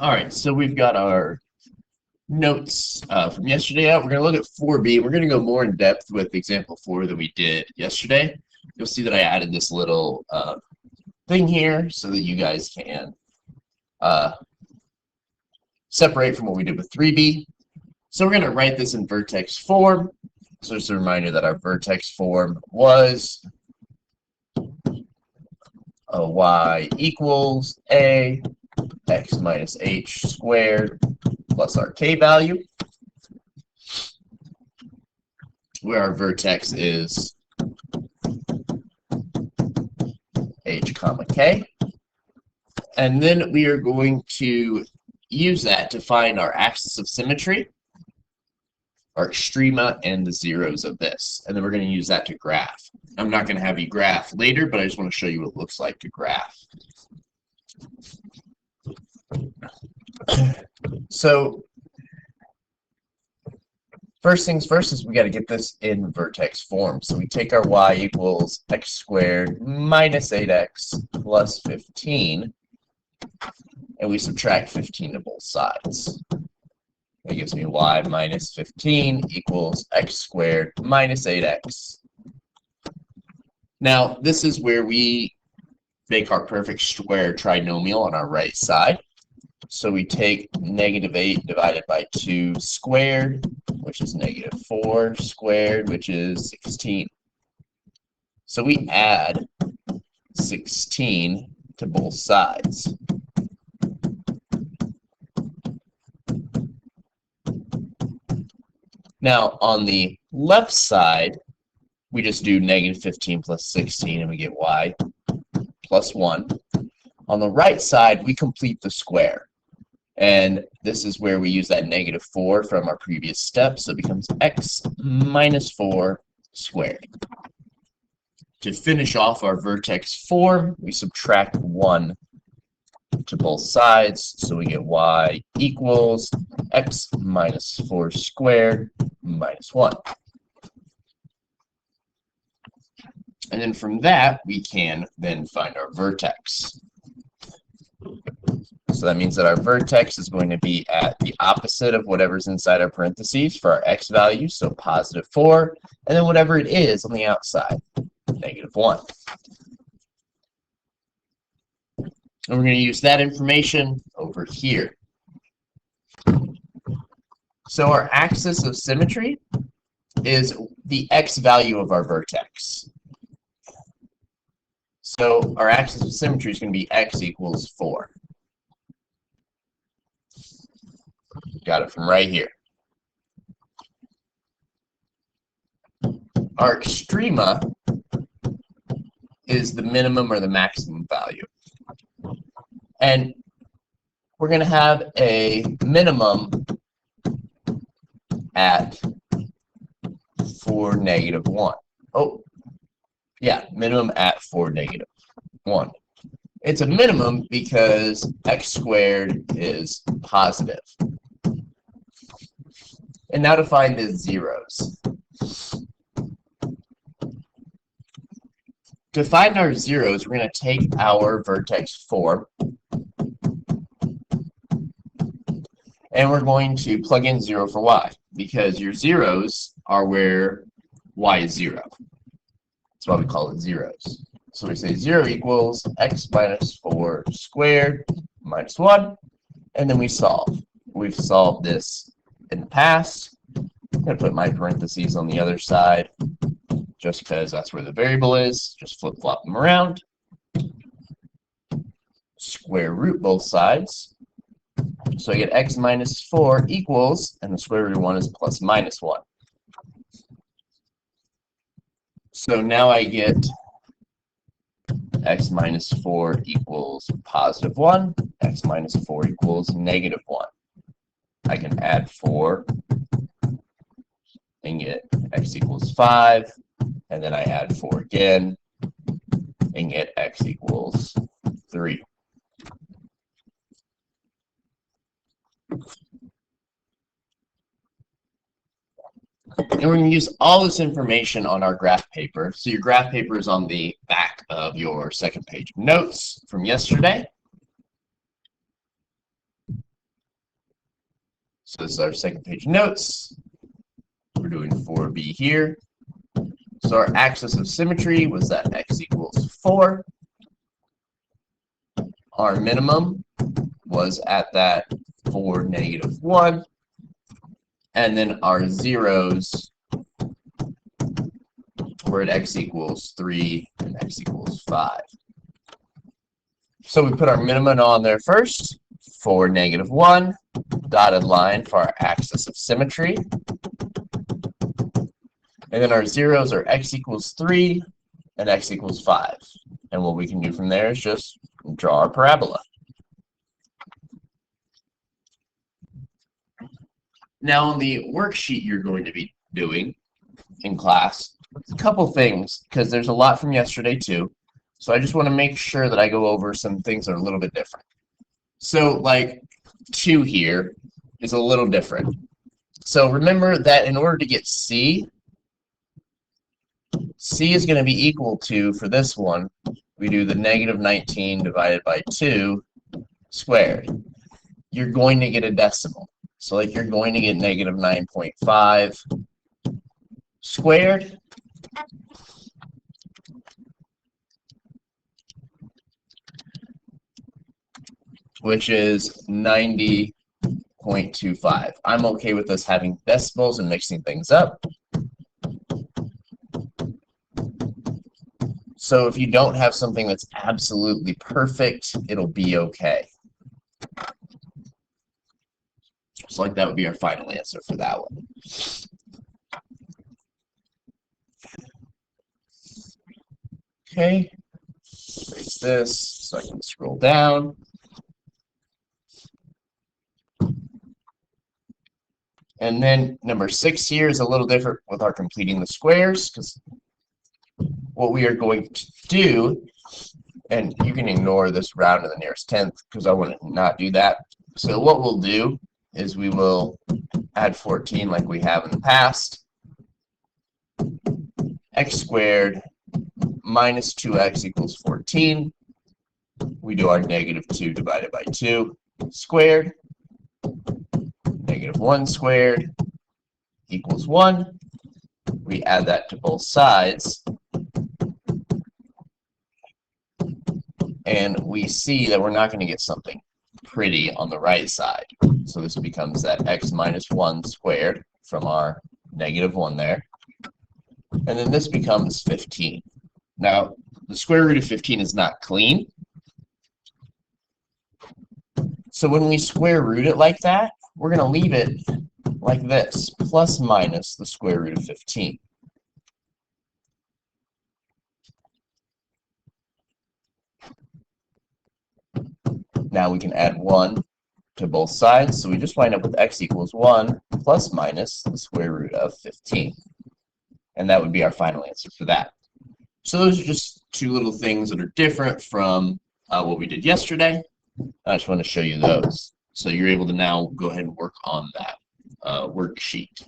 All right, so we've got our notes from yesterday out. We're going to look at 4B. We're going to go more in depth with example 4 than we did yesterday. You'll see that I added this little thing here so that you guys can separate from what we did with 3B. So we're going to write this in vertex form. So just a reminder that our vertex form was y equals a x minus h squared plus our k value, where our vertex is h comma k. And then we are going to use that to find our axis of symmetry, our extrema, and the zeros of this. And then we're going to use that to graph. I'm not going to have you graph later, but I just want to show you what it looks like to graph. So first things first is we got to get this in vertex form. So we take our y equals x squared minus 8x plus 15, and we subtract 15 to both sides. That gives me y minus 15 equals x squared minus 8x. Now, this is where we make our perfect square trinomial on our right side. So we take negative 8 divided by 2 squared, which is negative 4 squared, which is 16. So we add 16 to both sides. Now, on the left side, we just do negative 15 plus 16, and we get y plus 1. On the right side, we complete the square. And this is where we use that negative 4 from our previous step, so it becomes x minus 4 squared. To finish off our vertex form, we subtract 1 to both sides, so we get y equals x minus 4 squared minus 1. And then from that, we can then find our vertex. So that means that our vertex is going to be at the opposite of whatever's inside our parentheses for our x value, so positive 4, and then whatever it is on the outside, negative 1. And we're going to use that information over here. So our axis of symmetry is the x value of our vertex. So our axis of symmetry is going to be x equals 4. Got it from right here. Our extrema is the minimum or the maximum value. And we're going to have a minimum at 4, negative 1. Oh, yeah, minimum at 4, negative 1. It's a minimum because x squared is positive. And now to find the zeros. To find our zeros, we're going to take our vertex form, and we're going to plug in 0 for y, because your zeros are where y is 0. That's why we call it zeros. So we say 0 equals x minus 4 squared minus 1, and then we solve. We've solved this in the past. I'm going to put my parentheses on the other side, just because that's where the variable is. Just flip-flop them around. Square root both sides. So I get x minus 4 equals, and the square root of 1 is plus minus 1. So now I get x minus 4 equals positive 1. X minus 4 equals negative 1. I can add 4 and get x equals 5. And then I add 4 again and get x equals 3. And we're going to use all this information on our graph paper. So your graph paper is on the back of your second page of notes from yesterday. So this is our second page notes. We're doing 4b here. So our axis of symmetry was that x equals 4. Our minimum was at that 4, -1. And then our zeros were at x equals 3 and x equals 5. So we put our minimum on there first, 4, -1, dotted line for our axis of symmetry. And then our zeros are x equals 3 and x equals 5. And what we can do from there is just draw our parabola. Now on the worksheet you're going to be doing in class, a couple things, because there's a lot from yesterday too. So I just want to make sure that I go over some things that are a little bit different. So like 2 here is a little different. So remember that in order to get C is going to be equal to, for this one, we do the -19 divided by 2 squared. You're going to get a decimal. So like you're going to get -9.5 squared. Which is 90.25. I'm okay with us having decimals and mixing things up. So if you don't have something that's absolutely perfect, it'll be okay. So like that would be our final answer for that one. Okay, erase this so I can scroll down. And then number 6 here is a little different with our completing the squares, because what we are going to do, and you can ignore this round to the nearest tenth because I want to not do that. So what we'll do is we will add 14 like we have in the past. X squared minus 2x equals 14. We do our -2 divided by 2 squared. -1 squared equals 1. We add that to both sides. And we see that we're not going to get something pretty on the right side. So this becomes that x minus 1 squared from our -1 there. And then this becomes 15. Now, the square root of 15 is not clean. So when we square root it like that, we're going to leave it like this, plus minus the square root of 15. Now we can add 1 to both sides, so we just wind up with x equals 1 plus minus the square root of 15. And that would be our final answer for that. So those are just 2 little things that are different from what we did yesterday. I just want to show you those. So you're able to now go ahead and work on that worksheet.